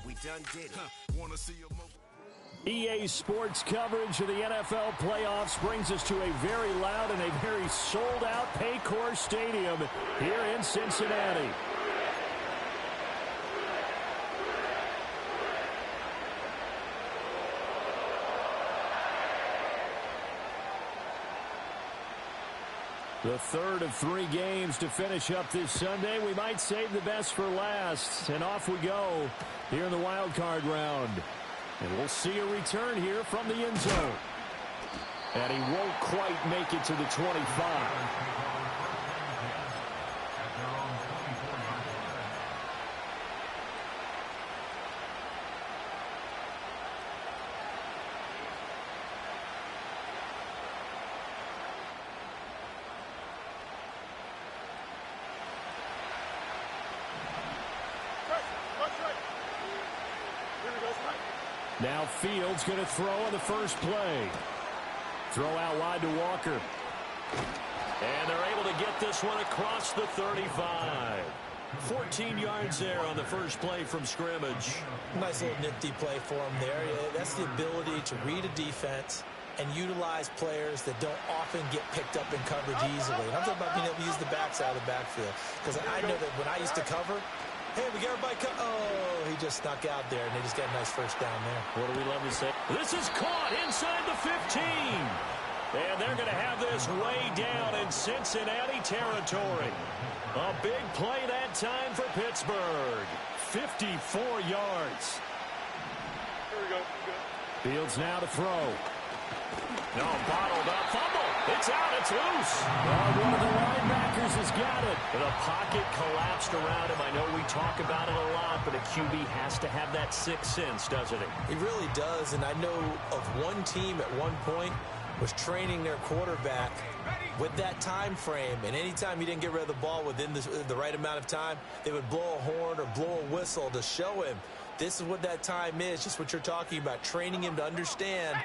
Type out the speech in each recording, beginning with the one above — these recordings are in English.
we done did it. Wanna see a EA Sports coverage of the NFL playoffs brings us to a very loud and a very sold-out Paycor Stadium here in Cincinnati. The third of 3 games to finish up this Sunday. We might save the best for last. And off we go here in the wild card round. And we'll see a return here from the end zone. And he won't quite make it to the 25. Now Fields going to throw on the first play. Throw out wide to Walker. And they're able to get this one across the 35. 14 yards there on the first play from scrimmage. Nice little nifty play for him there. That's the ability to read a defense and utilize players that don't often get picked up in coverage easily. And I'm talking about being able to use the backside of the backfield. Because I know that when I used to cover, hey, we got everybody oh, he just snuck out there, and they just got a nice first down there. What do we love to say? This is caught inside the 15. And they're going to have this way down in Cincinnati territory. A big play that time for Pittsburgh. 54 yards. Here we go. Fields now to throw. No, bottled up. Fumble. It's out. It's loose. One of the linebackers has got it. The pocket collapsed around him. I know we talk about it a lot, but a QB has to have that sixth sense, doesn't it? He really does, and I know of one team at one point was training their quarterback with that time frame, and anytime he didn't get rid of the ball within the right amount of time, they would blow a horn or blow a whistle to show him this is what that time is, just what you're talking about, training him to understand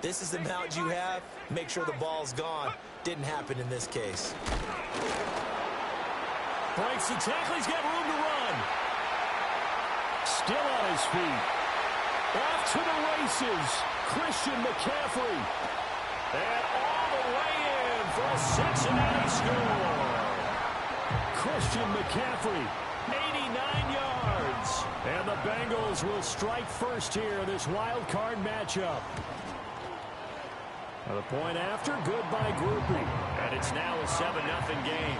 this is the amount you have, make sure the ball's gone. Didn't happen in this case. Breaks the tackle, he's got room to run. Still on his feet. Off to the races, Christian McCaffrey. And all the way in for a Cincinnati score. Christian McCaffrey, 89 yards. And the Bengals will strike first here in this wild card matchup. The point after, good by Grupe. And it's now a 7-0 game.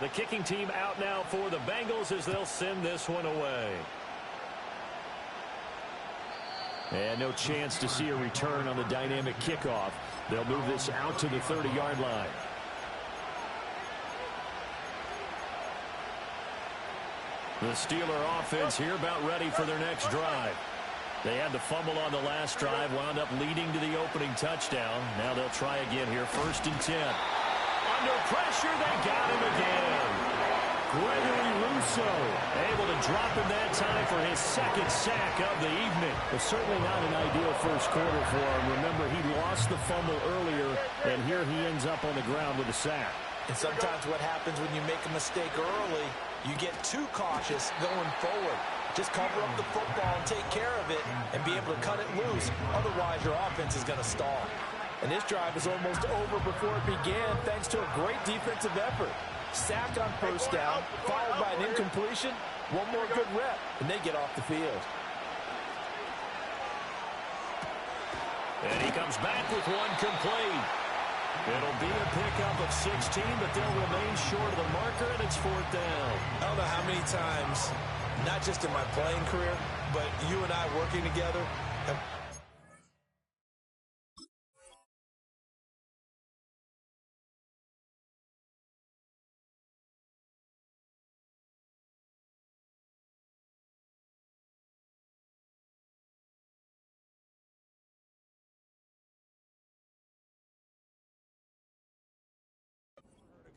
The kicking team out now for the Bengals as they'll send this one away. And no chance to see a return on the dynamic kickoff. They'll move this out to the 30-yard line. The Steeler offense here about ready for their next drive. They had the fumble on the last drive, wound up leading to the opening touchdown. Now they'll try again here, 1st and 10. Under pressure, they got him again. Gregory Rousseau able to drop him that time for his 2nd sack of the evening. But certainly not an ideal first quarter for him. Remember, he lost the fumble earlier, and here he ends up on the ground with a sack. And sometimes what happens when you make a mistake early, you get too cautious going forward. Just cover up the football and take care of it and be able to cut it loose. Otherwise, your offense is going to stall. And this drive is almost over before it began thanks to a great defensive effort. Sack on first down, followed by an incompletion. One more good rep, and they get off the field. And he comes back with one complete. It'll be a pickup of 16, but they'll remain short of the marker, and it's 4th down. I don't know how many times, not just in my playing career, but you and I working together, have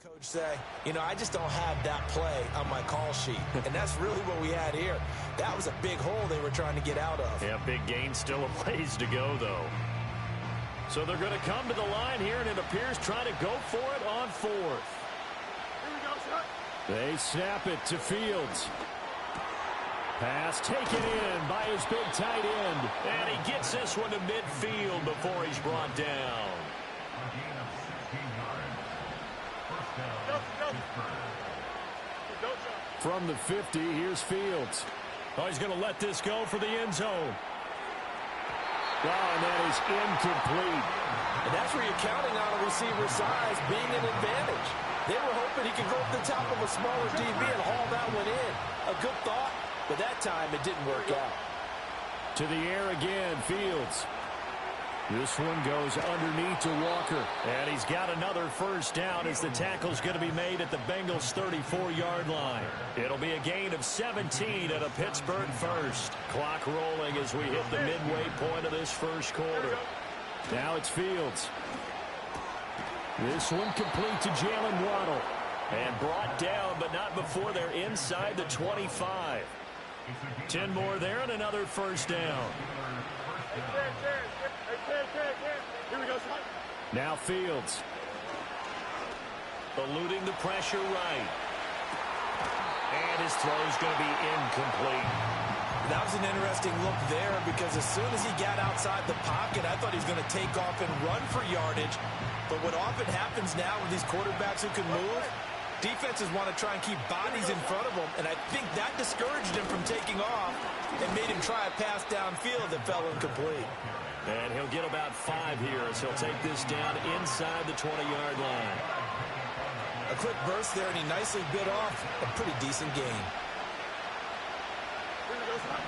coach say, you know, I just don't have that play on my call sheet. And that's really what we had here. That was a big hole they were trying to get out of. Yeah, big gain, still a ways to go, though. So they're going to come to the line here, and it appears trying to go for it on fourth. Here we go, shot. They snap it to Fields. Pass taken in by his big tight end. And he gets this one to midfield before he's brought down. From the 50, here's Fields. Oh, he's going to let this go for the end zone. Wow, and that is incomplete. And that's where you're counting on a receiver's size being an advantage. They were hoping he could go up the top of a smaller DB and haul that one in. A good thought, but that time it didn't work out. To the air again, Fields. This one goes underneath to Walker. And he's got another first down as the tackle's going to be made at the Bengals' 34-yard line. It'll be a gain of 17 at a Pittsburgh first. Clock rolling as we hit the midway point of this first quarter. Now it's Fields. This one complete to Jalen Waddle. And brought down, but not before they're inside the 25. 10 more there and another first down. Here we go, son. Now Fields. Eluding the pressure right. And his throw's going to be incomplete. That was an interesting look there because as soon as he got outside the pocket, I thought he was going to take off and run for yardage. But what often happens now with these quarterbacks who can move, defenses want to try and keep bodies in front of them, and I think that discouraged him from taking off and made him try a pass downfield that fell incomplete. And he'll get about 5 here as he'll take this down inside the 20-yard line. A quick burst there, and he nicely bit off a pretty decent gain. Here we go, son.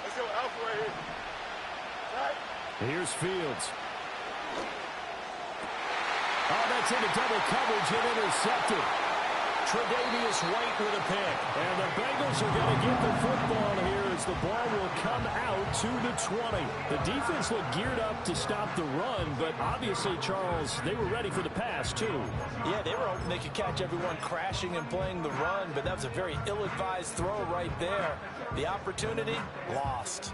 Let's go, Alpha right here. Right. Here's Fields. Oh, that's into double coverage and intercepted. Tre'Davious White with a pick. And the Bengals are going to get the football here as the ball will come out to the 20. The defense looked geared up to stop the run, but obviously, Charles, they were ready for the pass, too. Yeah, they were hoping they could catch everyone crashing and playing the run, but that was a very ill-advised throw right there. The opportunity, lost.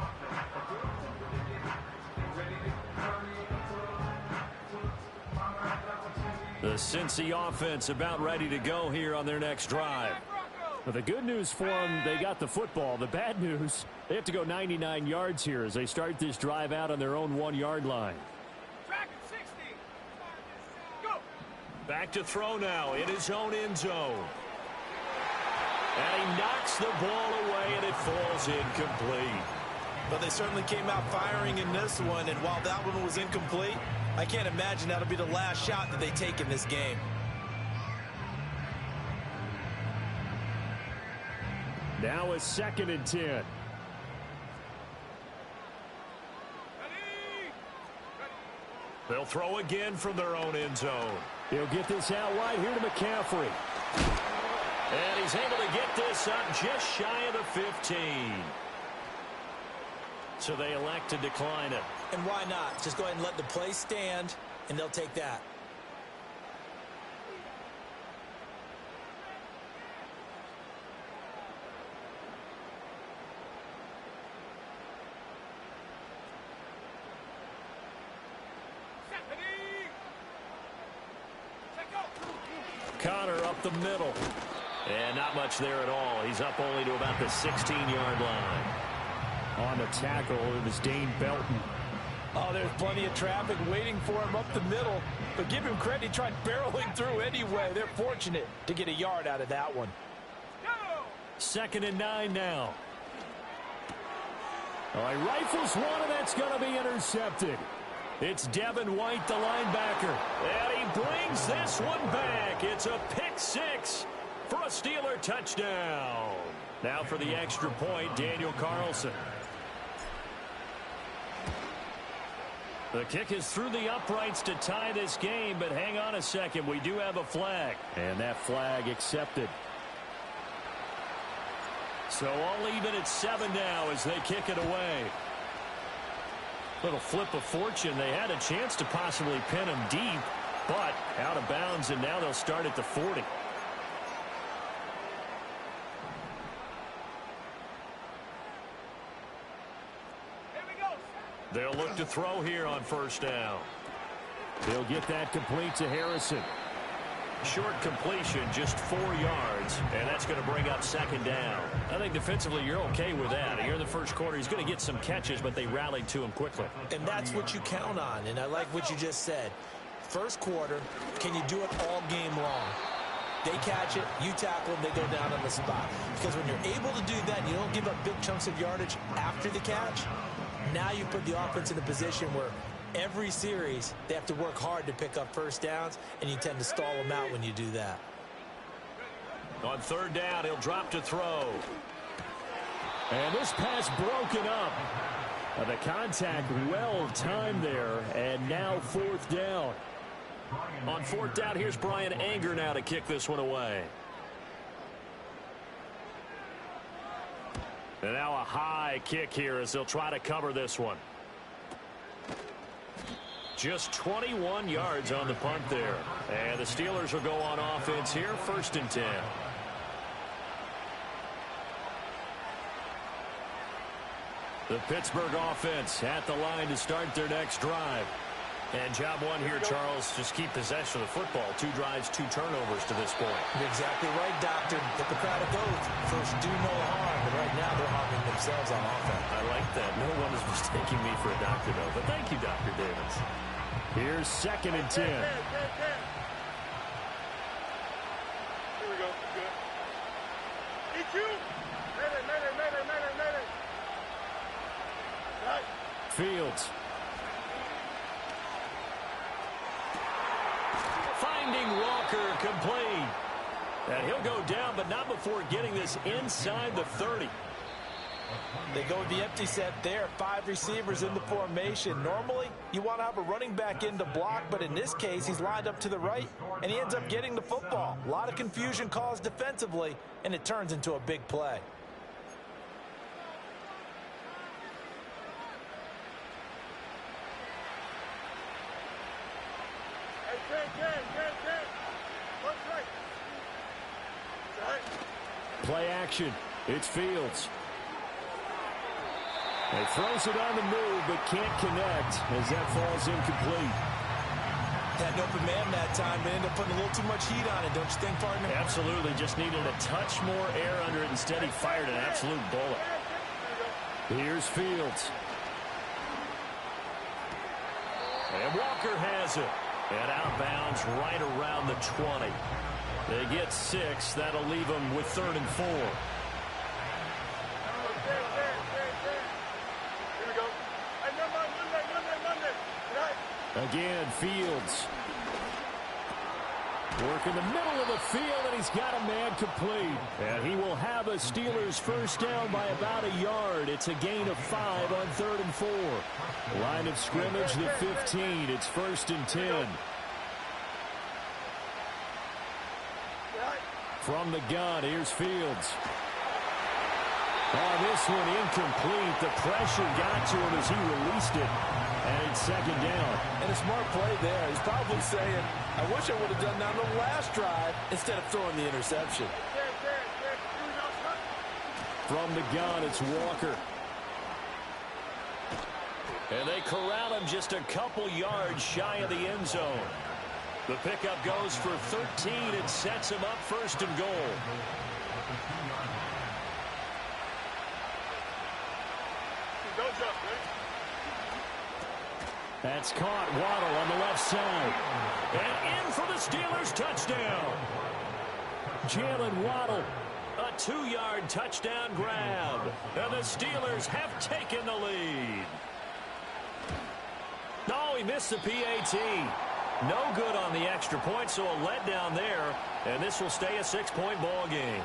The Cincy offense about ready to go here on their next drive. Well, the good news for them, they got the football. The bad news, they have to go 99 yards here as they start this drive out on their own 1-yard line. Go. Back to throw now in his own end zone. And he knocks the ball away, and it falls incomplete. But they certainly came out firing in this one, and while that one was incomplete, I can't imagine that'll be the last shot that they take in this game. Now a 2nd and 10. Ready. They'll throw again from their own end zone. He'll get this out wide here to McCaffrey. And he's able to get this up just shy of the 15. So they elect to decline it. And why not? Just go ahead and let the play stand, and they'll take that. Connor up the middle. And not much there at all. He's up only to about the 16-yard line. On the tackle, it was Dane Belton. Oh, there's plenty of traffic waiting for him up the middle. But give him credit, he tried barreling through anyway. They're fortunate to get a yard out of that one. 2nd and 9 now. All right, rifles one, and that's going to be intercepted. It's Devin White, the linebacker. And he brings this one back. It's a pick 6 for a Steeler touchdown. Now for the extra point, Daniel Carlson. The kick is through the uprights to tie this game, but hang on a second. We do have a flag. And that flag accepted. So all even at 7 now as they kick it away. Little flip of fortune. They had a chance to possibly pin him deep, but out of bounds, and now they'll start at the 40. They'll look to throw here on first down. They'll get that complete to Harrison. Short completion, just 4 yards, and that's going to bring up second down. I think defensively you're okay with that. Here in the first quarter, he's going to get some catches, but they rallied to him quickly. And that's what you count on, and I like what you just said. First quarter, can you do it all game long? They catch it, you tackle them, they go down on the spot. Because when you're able to do that, and you don't give up big chunks of yardage after the catch, now you put the offense in a position where every series, they have to work hard to pick up first downs, and you tend to stall them out when you do that. On third down, he'll drop to throw. And this pass broken up. The contact well timed there, and now fourth down. On fourth down, here's Brian Anger now to kick this one away. And now a high kick here as they'll try to cover this one. Just 21 yards on the punt there. And the Steelers will go on offense here, 1st and 10. The Pittsburgh offense at the line to start their next drive. And job one here, Charles, just keep possession of the football. 2 drives, 2 turnovers to this point. You're exactly right, Doctor. Hippocratic oath. First, do no harm. But right now, they're harming themselves on offense. I like that. No one is mistaking me for a doctor, though. But thank you, Dr. Davis. Here's 2nd and 10. Here we go. Good. EQ. Mayday. Right. Fields. Finding Walker complete. And he'll go down, but not before getting this inside the 30. They go with the empty set there. 5 receivers in the formation. Normally, you want to have a running back in to block, but in this case, he's lined up to the right, and he ends up getting the football. A lot of confusion caused defensively, and it turns into a big play. Play action. It's Fields. He throws it on the move, but can't connect as that falls incomplete. Had an open man that time, but ended up putting a little too much heat on it, don't you think, partner? Absolutely. Just needed a touch more air under it. Instead, he fired an absolute bullet. Here's Fields. And Walker has it. And outbounds right around the 20. They get 6. That'll leave them with 3rd and 4. Again, Fields. Work in the middle of the field, and he's got a man complete. And he will have a Steelers first down by about a yard. It's a gain of 5 on 3rd and 4. Line of scrimmage, the 15. It's 1st and 10. From the gun, here's Fields. Oh, this one incomplete. The pressure got to him as he released it. And it's 2nd down. And a smart play there. He's probably saying, I wish I would have done that on the last drive instead of throwing the interception. From the gun, it's Walker. And they corral him just a couple yards shy of the end zone. The pickup goes for 13 and sets him up 1st and goal. Don't jump, man. That's caught. Waddle on the left side. And in for the Steelers touchdown. Jalen Waddle. A 2-yard touchdown grab. And the Steelers have taken the lead. No, he missed the PAT. No good on the extra point, so a letdown there. And this will stay a 6-point ball game.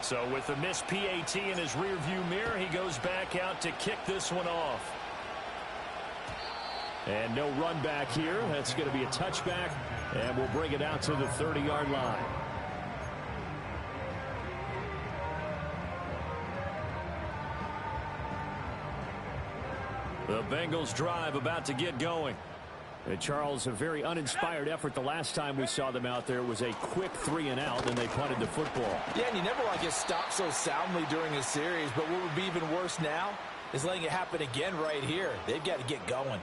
So with the missed PAT in his rearview mirror, he goes back out to kick this one off. And no run back here. That's going to be a touchback, and we'll bring it out to the 30-yard line. The Bengals drive about to get going. Charles, a very uninspired effort the last time we saw them out there. It was a quick 3-and-out, and they punted the football. Yeah, and you never like get stopped so soundly during a series, but what would be even worse now is letting it happen again right here. They've got to get going.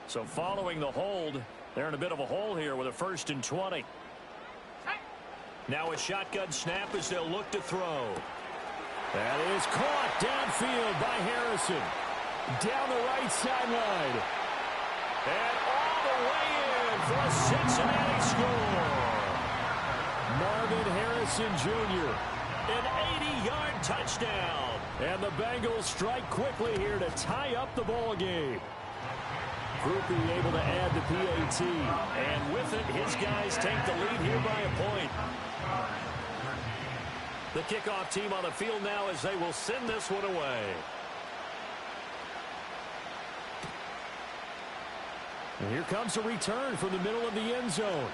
So following the hold, they're in a bit of a hole here with a 1st and 20. Now a shotgun snap as they'll look to throw. That is caught downfield by Harrison. Down the right sideline. And all the way in for a Cincinnati score. Marvin Harrison Jr. An 80-yard touchdown. And the Bengals strike quickly here to tie up the ball game. Grupe able to add the PAT. And with it, his guys take the lead here by a point. The kickoff team on the field now as they will send this one away. And here comes a return from the middle of the end zone.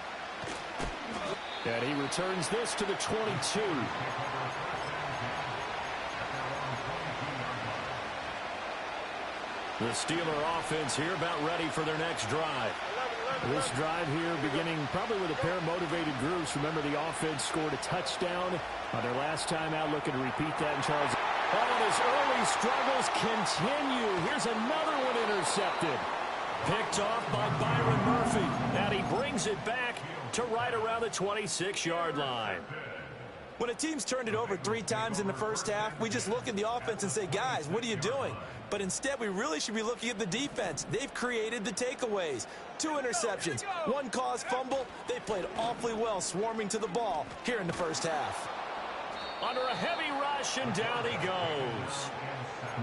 And he returns this to the 22. The Steeler offense here about ready for their next drive. This drive here beginning probably with a pair of motivated groups. Remember, the offense scored a touchdown on their last time out, looking to repeat that in Charles. Oh, and his early struggles continue. Here's another one intercepted. Picked off by Byron Murphy. And he brings it back to right around the 26-yard line. When a team's turned it over 3 times in the first half, we just look at the offense and say, guys, what are you doing? But instead, we really should be looking at the defense. They've created the takeaways. 2 interceptions, 1 caused fumble. They played awfully well swarming to the ball here in the first half. Under a heavy rush, and down he goes.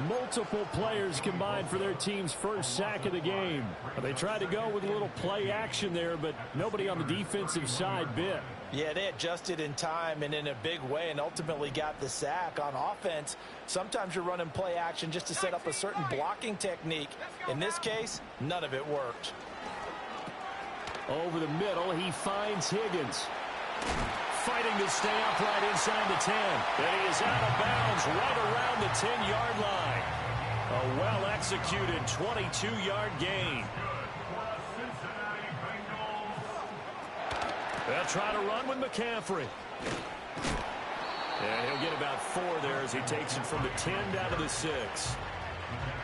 Multiple players combined for their team's first sack of the game. They tried to go with a little play action there, but nobody on the defensive side bit. Yeah, they adjusted in time and in a big way and ultimately got the sack. On offense, sometimes you're running play action just to set up a certain blocking technique. In this case, none of it worked. Over the middle, he finds Higgins. Fighting to stay upright inside the 10. And he is out of bounds right around the 10-yard line. A well-executed 22-yard gain. They'll try to run with McCaffrey. And he'll get about 4 there as he takes it from the 10 down to the 6.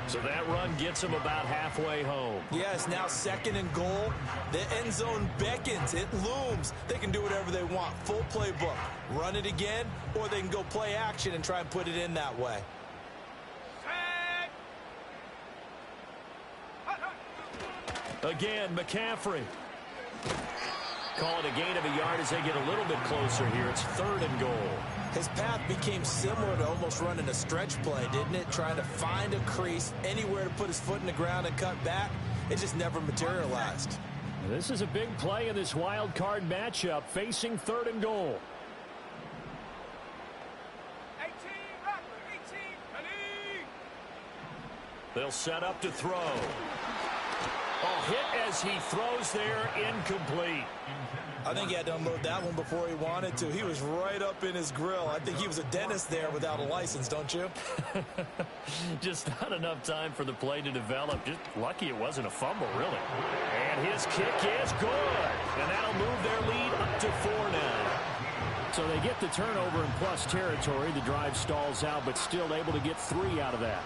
So that run gets him about halfway home. Yes, now 2nd and goal. The end zone beckons. It looms. They can do whatever they want. Full playbook. Run it again, or they can go play action and try and put it in that way. Again, McCaffrey. Call it a gain of a yard as they get a little bit closer here. It's 3rd and goal. His path became similar to almost running a stretch play, didn't it? Trying to find a crease, anywhere to put his foot in the ground and cut back. It just never materialized. This is a big play in this wild card matchup, facing 3rd and goal. 18, They'll set up to throw. Oh, hit as he throws there, incomplete. I think he had to unload that one before he wanted to. He was right up in his grill. I think he was a dentist there without a license, don't you? Just not enough time for the play to develop. Just lucky it wasn't a fumble, really. And his kick is good. And that'll move their lead up to 4 now. So they get the turnover in plus territory. The drive stalls out, but still able to get 3 out of that.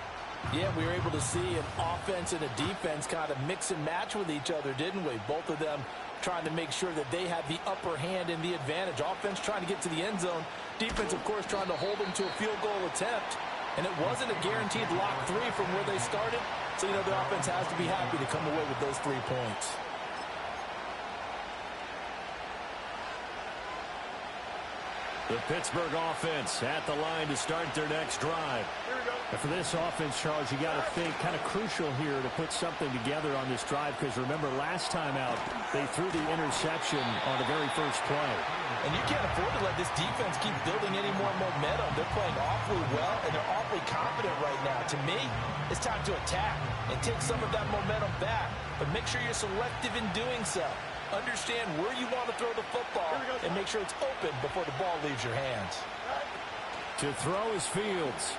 Yeah, we were able to see an offense and a defense kind of mix and match with each other, didn't we? Both of them trying to make sure that they had the upper hand and the advantage. Offense trying to get to the end zone. Defense, of course, trying to hold them to a field goal attempt. And it wasn't a guaranteed lock 3 from where they started. So, you know, the offense has to be happy to come away with those 3 points. The Pittsburgh offense at the line to start their next drive. And for this offense, Charles, you got to think kind of crucial here to put something together on this drive, because remember last time out they threw the interception on the very first play. And you can't afford to let this defense keep building any more momentum. They're playing awfully well, and they're awfully confident right now. To me, it's time to attack and take some of that momentum back. But make sure you're selective in doing so. Understand where you want to throw the football and make sure it's open before the ball leaves your hands. To throw is Fields.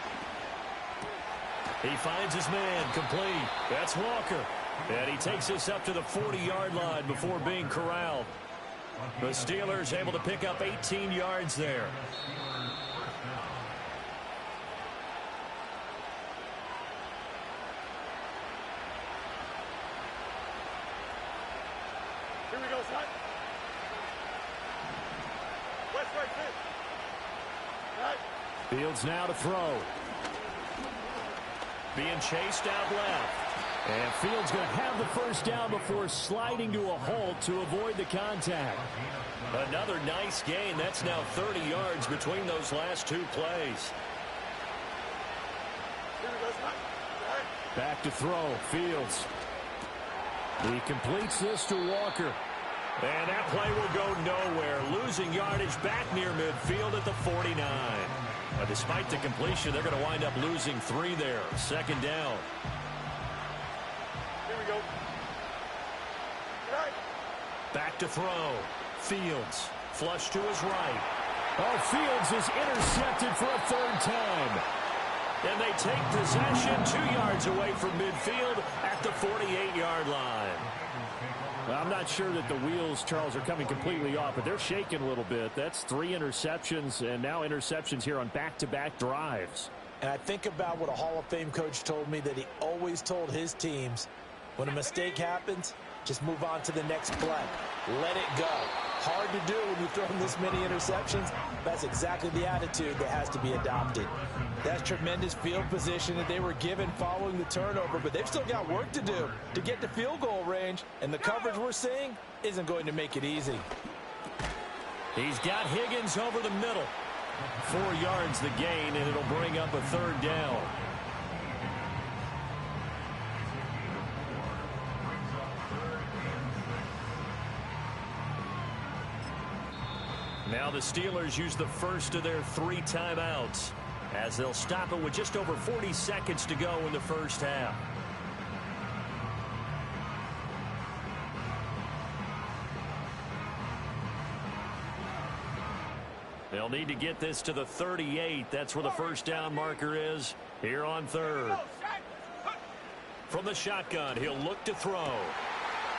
He finds his man, complete. That's Walker. And he takes us up to the 40-yard line before being corralled. The Steelers able to pick up 18 yards there. Here we go, son. West right pitch. Right. Fields now to throw. Being chased out left. And Fields going to have the first down before sliding to a halt to avoid the contact. Another nice gain. That's now 30 yards between those last two plays. Here we go, son. Right. Back to throw. Fields. He completes this to Walker. And that play will go nowhere. Losing yardage back near midfield at the 49. Despite the completion, they're going to wind up losing 3 there. Second down. Here we go. Right. Back to throw. Fields. Flush to his right. Oh, Fields is intercepted for a third time. And they take possession 2 yards away from midfield at the 48-yard line. Well, I'm not sure that the wheels, Charles, are coming completely off, but they're shaking a little bit. That's 3 interceptions, and now interceptions here on back-to-back drives. And I think about what a Hall of Fame coach told me, that he always told his teams, when a mistake happens, just move on to the next play. Let it go. Hard to do when you've thrown this many interceptions. That's exactly the attitude that has to be adopted. That's tremendous field position that they were given following the turnover, but they've still got work to do to get to field goal range, and the coverage we're seeing isn't going to make it easy. He's got Higgins over the middle. 4 yards the gain, and it'll bring up a third down. Now the Steelers use the first of their 3 timeouts, as they'll stop it with just over 40 seconds to go in the first half. They'll need to get this to the 38. That's where the first down marker is here on third. From the shotgun, he'll look to throw.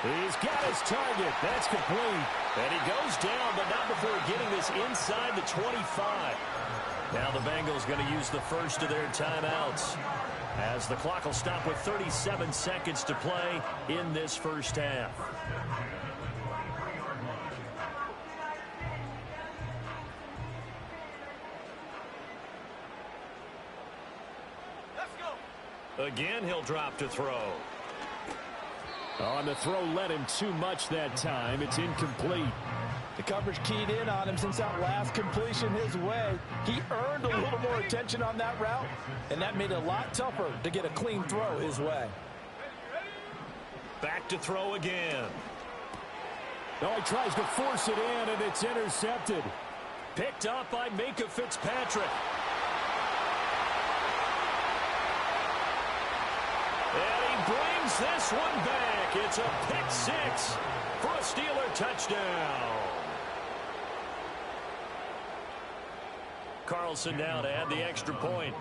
He's got his target. That's complete. And he goes down, but not before getting this inside the 25. Now the Bengals going to use the first of their timeouts, as the clock will stop with 37 seconds to play in this first half. Again, he'll drop to throw. On the throw, led him too much that time. It's incomplete. The coverage keyed in on him since that last completion his way. He earned a little more attention on that route, and that made it a lot tougher to get a clean throw his way. Back to throw again. Oh, he tries to force it in, and it's intercepted. Picked up by Minkah Fitzpatrick. And he brings this one back. It's a pick 6 for a Steeler touchdown. Carlson now to add the extra point.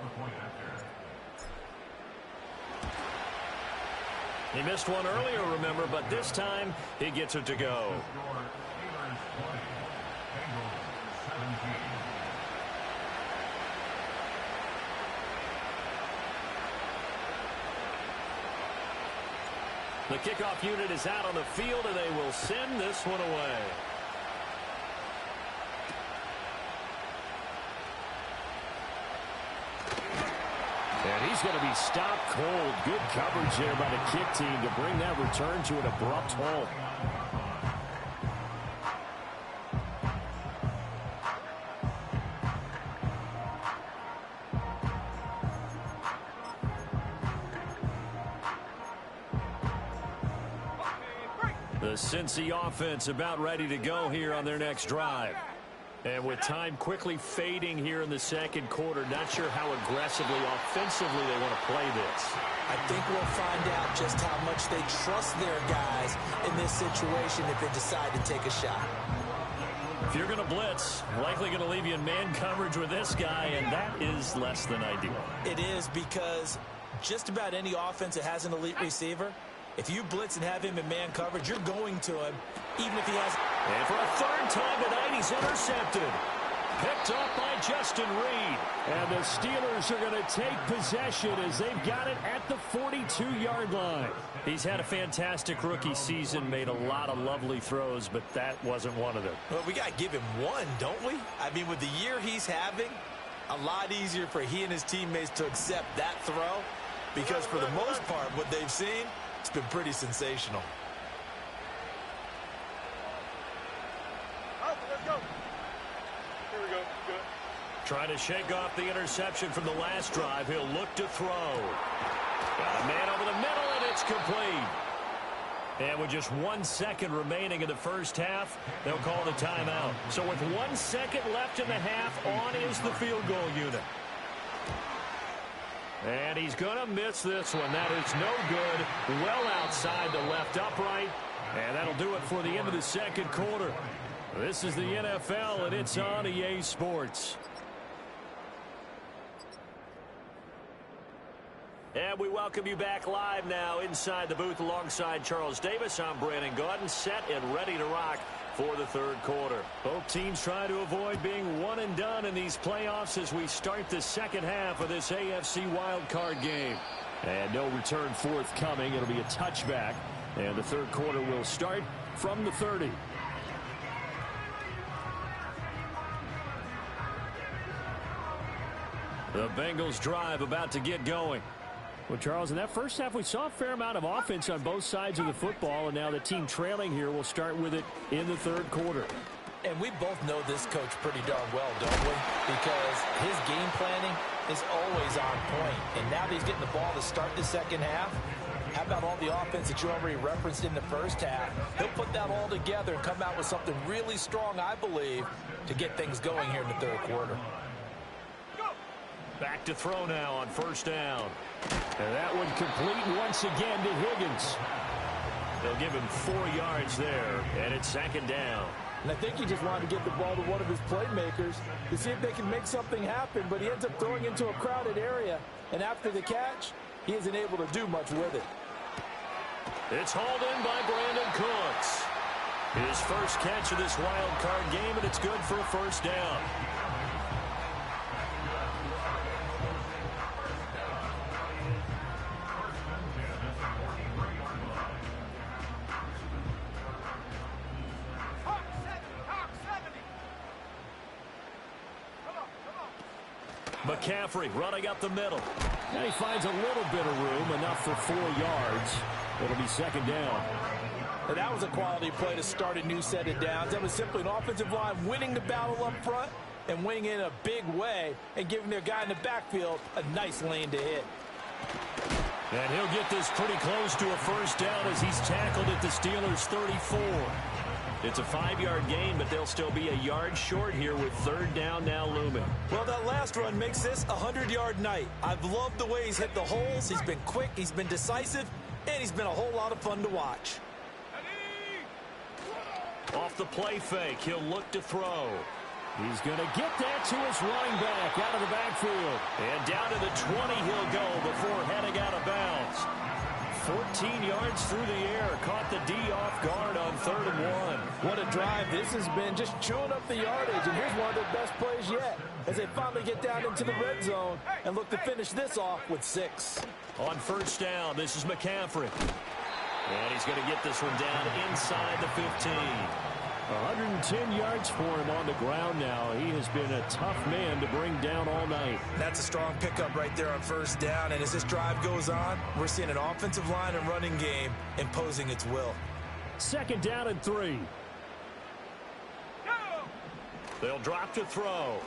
He missed one earlier, remember, but this time he gets it to go. The kickoff unit is out on the field, and they will send this one away. And he's going to be stopped cold. Good coverage there by the kick team to bring that return to an abrupt halt. The Cincy offense about ready to go here on their next drive. And with time quickly fading here in the second quarter, not sure how aggressively, offensively they want to play this. I think we'll find out just how much they trust their guys in this situation if they decide to take a shot. If you're going to blitz, likely going to leave you in man coverage with this guy, and that is less than ideal. It is, because just about any offense that has an elite receiver, if you blitz and have him in man coverage, you're going to him, even if he has... And for a third time tonight, he's intercepted. Picked up by Justin Reed. And the Steelers are going to take possession as they've got it at the 42-yard line. He's had a fantastic rookie season, made a lot of lovely throws, but that wasn't one of them. Well, we got to give him one, don't we? I mean, with the year he's having, a lot easier for he and his teammates to accept that throw, because for the most part, what they've seen, it's been pretty sensational. Let's go. Here we go. Good. Trying to shake off the interception from the last drive. He'll look to throw. Got a man over the middle, and it's complete. And with just 1 second remaining in the first half, they'll call the timeout. So with 1 second left in the half, on is the field goal unit. And he's going to miss this one. That is no good. Well outside the left upright. And that'll do it for the end of the second quarter. This is the NFL, and it's on EA Sports. And we welcome you back live now inside the booth alongside Charles Davis. I'm Brandon Gaudin, set and ready to rock for the third quarter. Both teams trying to avoid being one and done in these playoffs as we start the second half of this AFC wildcard game. And no return forthcoming. It'll be a touchback. And the third quarter will start from the 30. The Bengals drive about to get going. Well, Charles, in that first half, we saw a fair amount of offense on both sides of the football, and now the team trailing here will start with it in the third quarter. And we both know this coach pretty darn well, don't we? Because his game planning is always on point. And now that he's getting the ball to start the second half, how about all the offense that you already referenced in the first half? He'll put that all together and come out with something really strong, I believe, to get things going here in the third quarter. Back to throw now on first down. And that one complete once again to Higgins. They'll give him 4 yards there, and it's second down. And I think he just wanted to get the ball to one of his playmakers to see if they can make something happen, but he ends up throwing into a crowded area. And after the catch, he isn't able to do much with it. It's hauled in by Brandon Cooks. His first catch of this wild card game, and it's good for a first down. McCaffrey running up the middle. And he finds a little bit of room, enough for 4 yards. It'll be second down. And that was a quality play to start a new set of downs. That was simply an offensive line winning the battle up front and winning in a big way and giving their guy in the backfield a nice lane to hit. And he'll get this pretty close to a first down as he's tackled at the Steelers' 34. It's a 5-yard gain, but they'll still be a yard short here with third down now looming. Well, that last run makes this a 100-yard night. I've loved the way he's hit the holes. He's been quick, he's been decisive, and he's been a whole lot of fun to watch. Off the play fake, he'll look to throw. He's going to get that to his running back out of the backfield. And down to the 20 he'll go before heading out of bounds. 14 yards through the air. Caught the D off guard on 3rd and 1. What a drive this has been, just chewing up the yardage. And here's one of their best plays yet as they finally get down into the red zone and look to finish this off with 6. On first down, this is McCaffrey. And he's going to get this one down inside the 15. 110 yards for him on the ground now. He has been a tough man to bring down all night. That's a strong pickup right there on first down. And as this drive goes on, we're seeing an offensive line and running game imposing its will. Second down and 3. They'll drop to throw.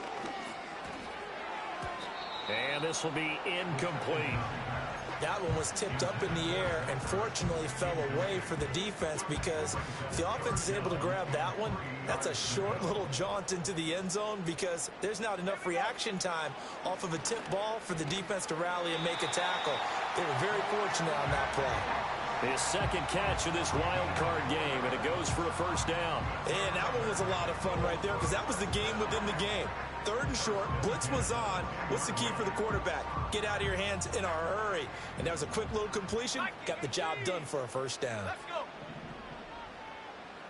And this will be incomplete. That one was tipped up in the air and fortunately fell away for the defense, because if the offense is able to grab that one, that's a short little jaunt into the end zone because there's not enough reaction time off of a tip ball for the defense to rally and make a tackle. They were very fortunate on that play. His second catch of this wild card game, and it goes for a first down. And that one was a lot of fun right there because that was the game within the game. 3rd and short, blitz was on. What's the key for the quarterback? Get out of your hands in a hurry. And that was a quick little completion. Got the job done for a first down. Let's go.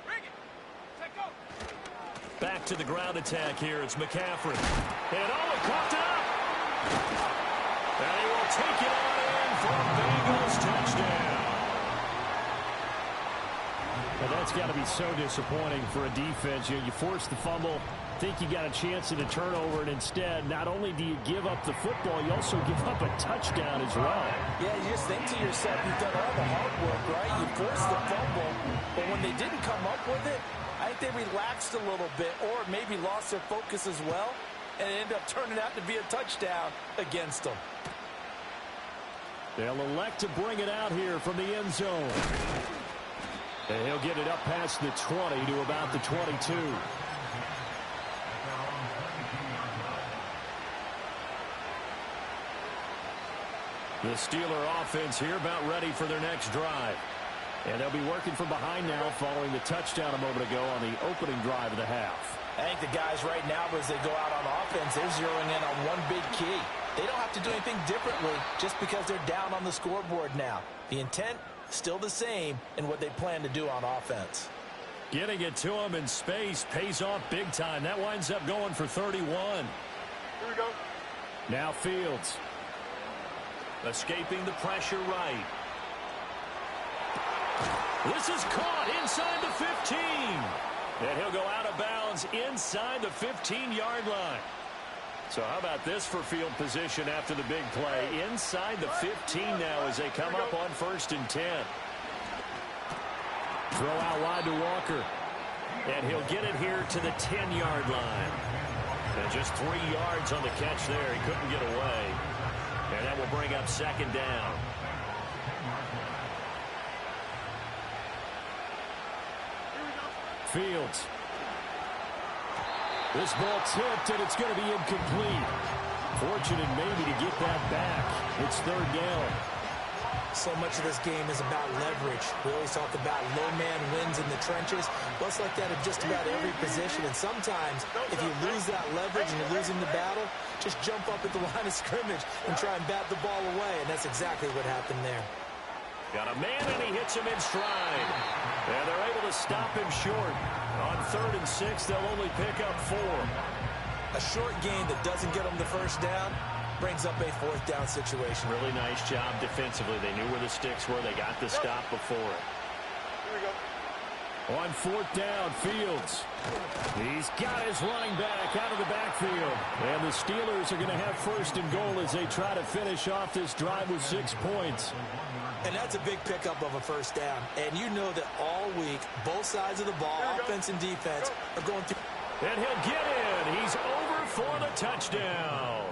Bring it. Take go. Back to the ground attack here. It's McCaffrey. And he caught it up. And he will take it on in for a Bengals touchdown. Well, that's got to be so disappointing for a defense. You force the fumble, think you got a chance at a turnover, and instead, not only do you give up the football, you also give up a touchdown as well. Yeah, you just think to yourself, you've done all the hard work, right? You forced the fumble, but when they didn't come up with it, I think they relaxed a little bit or maybe lost their focus as well, and it ended up turning out to be a touchdown against them. They'll elect to bring it out here from the end zone. And he'll get it up past the 20 to about the 22. The Steeler offense here about ready for their next drive. And they'll be working from behind now following the touchdown a moment ago on the opening drive of the half. I think the guys right now, as they go out on offense, they're zeroing in on one big key. They don't have to do anything differently just because they're down on the scoreboard now. The intent, still the same in what they plan to do on offense. Getting it to him in space pays off big time. That winds up going for 31. Here we go. Now Fields. Escaping the pressure right. This is caught inside the 15. And he'll go out of bounds inside the 15-yard line. So how about this for field position after the big play? Inside the 15 now as they come up on 1st and 10. Throw out wide to Walker. And he'll get it here to the 10-yard line. And just 3 yards on the catch there. He couldn't get away. And that will bring up 2nd down. Fields. This ball tipped, and it's going to be incomplete. Fortunate maybe to get that back. It's 3rd down. So much of this game is about leverage. We always talk about low man wins in the trenches. Well, it's like that in just about every position. And sometimes, if you lose that leverage and you're losing the battle, just jump up at the line of scrimmage and try and bat the ball away. And that's exactly what happened there. Got a man, and he hits him in stride. And they're able to stop him short. On 3rd and 6, they'll only pick up 4. A short gain that doesn't get them the first down brings up a 4th down situation. Really nice job defensively. They knew where the sticks were. They got the stop before it. Here we go. On 4th down, Fields. He's got his running back out of the backfield. And the Steelers are going to have 1st and goal as they try to finish off this drive with 6 points. And that's a big pickup of a first down. And you know that all week, both sides of the ball, offense and defense, are going through. And he'll get in. He's over for the touchdown.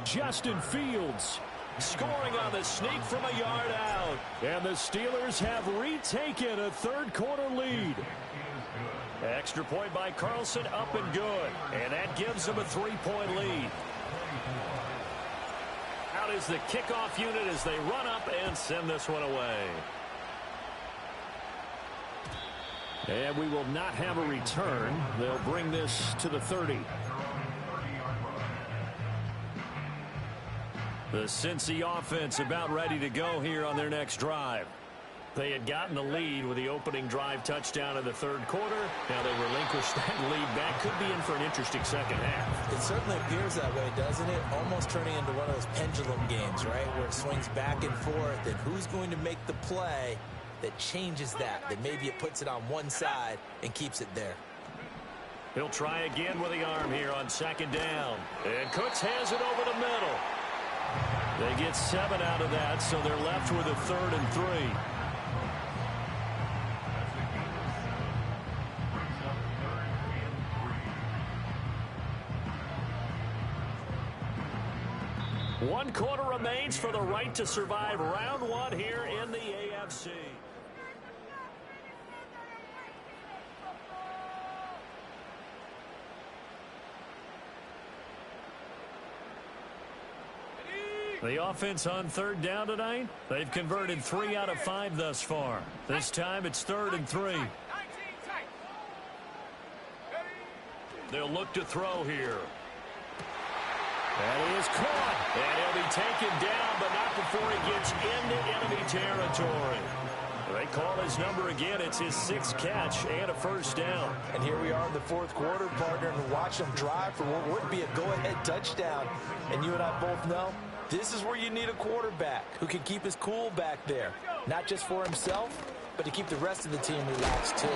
Justin Fields scoring on the sneak from a yard out. And the Steelers have retaken a 3rd quarter lead. Extra point by Carlson, up and good. And that gives them a 3-point lead. Out is the kickoff unit as they run up and send this one away. And we will not have a return. They'll bring this to the 30. The Cincy offense about ready to go here on their next drive. They had gotten the lead with the opening drive touchdown in the 3rd quarter. Now they relinquish that lead. That could be in for an interesting second half. It certainly appears that way, doesn't it? Almost turning into one of those pendulum games, right? Where it swings back and forth. And who's going to make the play that changes that? That maybe it puts it on one side and keeps it there. He'll try again with the arm here on 2nd down. And Cooks has it over the middle. They get 7 out of that, so they're left with a 3rd and 3. One quarter remains for the right to survive round 1 here in the AFC. The offense on third down tonight, they've converted 3 out of 5 thus far. This time it's 3rd and 3. They'll look to throw here. That is caught. And he'll be taken down, but not before he gets into enemy territory. They call his number again. It's his 6th catch and a first down. And here we are in the 4th quarter, partner, and watch him drive for what would be a go-ahead touchdown. And you and I both know this is where you need a quarterback who can keep his cool back there. Not just for himself, but to keep the rest of the team relaxed too.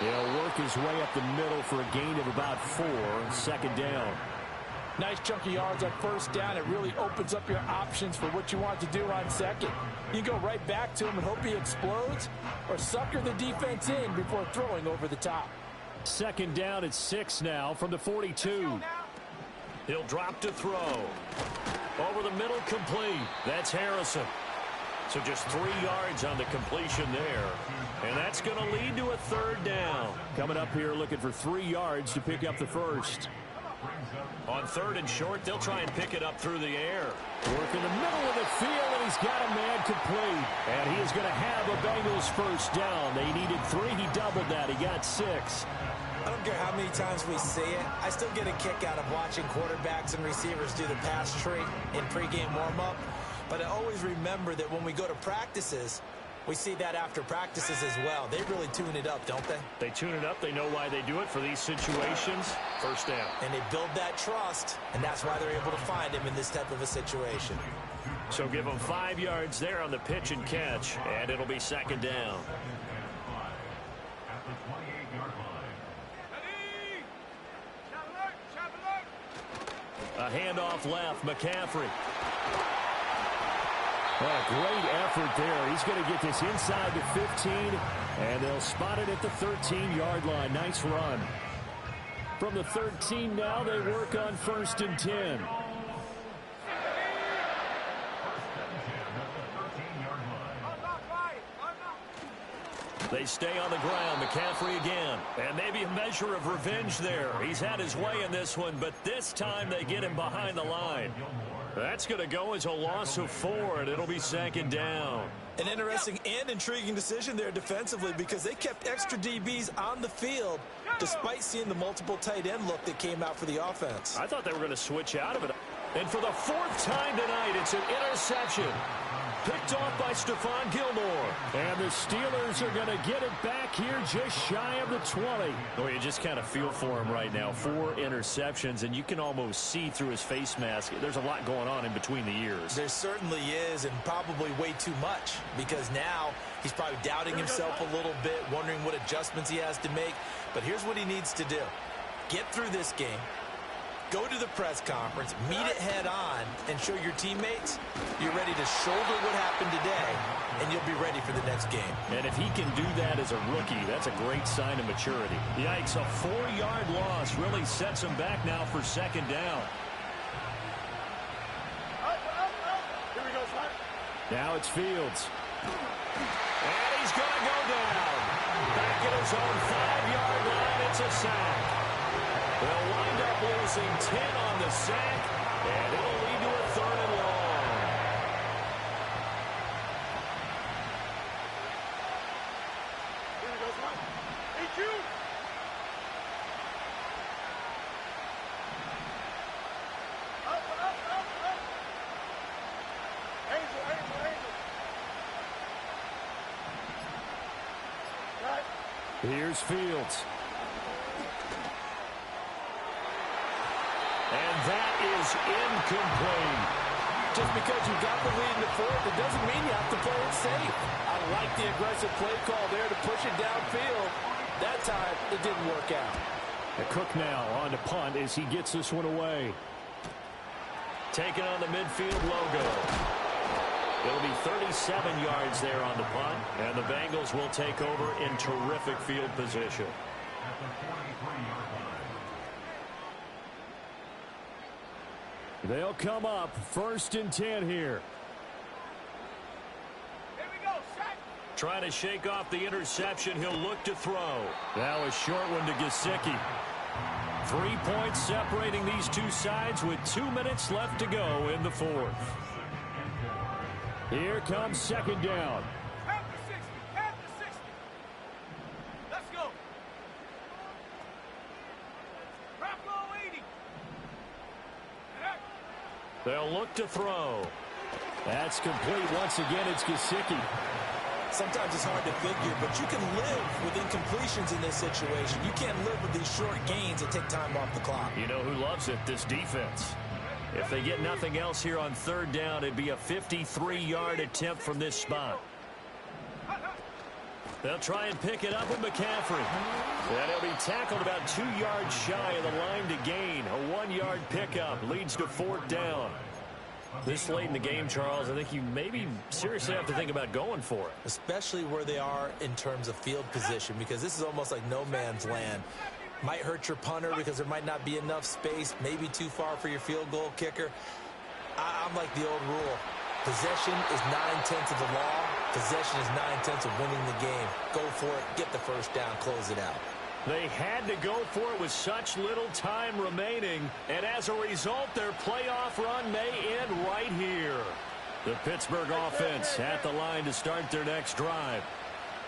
He'll work his way up the middle for a gain of about 4, 2nd down. Nice chunk of yards on first down. It really opens up your options for what you want to do on second. You go right back to him and hope he explodes, or sucker the defense in before throwing over the top. 2nd down at 6 now from the 42. He'll drop to throw. Over the middle, complete. That's Harrison. So just 3 yards on the completion there. And that's going to lead to a 3rd down. Coming up here looking for 3 yards to pick up the first. On 3rd and short, they'll try and pick it up through the air. Work in the middle of the field, and he's got a man complete. And he is going to have a Bengals first down. They needed 3. He doubled that. He got 6. I don't care how many times we see it. I still get a kick out of watching quarterbacks and receivers do the pass tree in pregame warm-up. But I always remember that when we go to practices, we see that after practices as well. They really tune it up, don't they? They tune it up. They know why they do it for these situations. First down. And they build that trust, and that's why they're able to find him in this type of a situation. So give them 5 yards there on the pitch and catch, and it'll be 2nd down. A handoff left, McCaffrey. Well, a great effort there. He's going to get this inside the 15, and they'll spot it at the 13-yard line. Nice run. From the 13 now, they work on 1st and 10. They stay on the ground. McCaffrey again. And maybe a measure of revenge there. He's had his way in this one, but this time they get him behind the line. That's going to go as a loss of 4, and it'll be 2nd down. An interesting and intriguing decision there defensively because they kept extra DBs on the field despite seeing the multiple tight end look that came out for the offense. I thought they were going to switch out of it. And for the 4th time tonight, it's an interception. Picked off by Stephon Gilmore. And the Steelers are going to get it back here just shy of the 20. Well, you just kind of feel for him right now. 4 interceptions, and you can almost see through his face mask. There's a lot going on in between the ears. There certainly is, and probably way too much, because now he's probably doubting himself a little bit, wondering what adjustments he has to make. But here's what he needs to do. Get through this game. Go to the press conference, meet it head on, and show your teammates you're ready to shoulder what happened today, and you'll be ready for the next game. And if he can do that as a rookie, that's a great sign of maturity. Yikes, a 4-yard loss really sets him back now for 2nd down. Here we go, son. Now it's Fields. And he's going to go down. Back at his own 5-yard line, it's a sack. They'll wind up losing 10 on the sack, and it'll lead to a 3rd and long. Here we go, son. EQ. Up. Angel. Right. Here's Fields. And that is incomplete. Just because you got the lead in the 4th, it doesn't mean you have to play it safe. I like the aggressive play call there to push it downfield. That time, it didn't work out. The Cook now on to punt as he gets this one away. Taking on the midfield logo. It'll be 37 yards there on the punt, and the Bengals will take over in terrific field position. They'll come up 1st and 10 here. Here we go, set. Trying to shake off the interception. He'll look to throw. That was short one to Gesicki. 3 points separating these two sides with 2 minutes left to go in the 4th. Here comes second down. Half the 60. Half the 60. Let's go. Drop low 80. They'll look to throw. That's complete. Once again, it's Gesicki. Sometimes it's hard to figure, but you can live with incompletions in this situation. You can't live with these short gains that take time off the clock. You know who loves it? This defense. If they get nothing else here on third down, it'd be a 53-yard attempt from this spot. They'll try and pick it up with McCaffrey. And he'll be tackled about 2 yards shy of the line to gain. A 1-yard pickup leads to fourth down. This late in the game, Charles, I think you maybe seriously have to think about going for it. Especially where they are in terms of field position, because this is almost like no man's land. Might hurt your punter because there might not be enough space, maybe too far for your field goal kicker. I'm like the old rule. Possession is 9/10 of the law. Possession is 9/10 of winning the game. Go for it, get the first down, close it out. They had to go for it with such little time remaining, and as a result, their playoff run may end right here. The Pittsburgh offense at the line to start their next drive.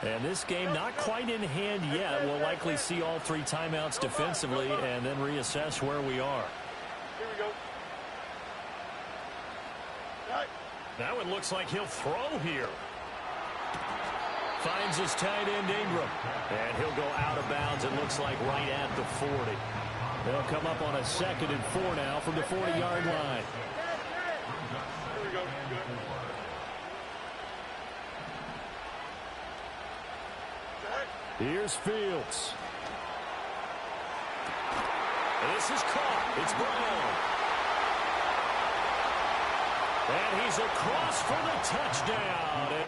And this game not quite in hand yet. We'll likely see all 3 timeouts defensively and then reassess where we are. Here we go. Right. Now it looks like he'll throw here. Finds his tight end Ingram. And he'll go out of bounds, it looks like, right at the 40. They'll come up on a 2nd and 4 now from the 40-yard line. Here we go. Good. Here's Fields. This is caught. It's Brown. And he's across for the touchdown.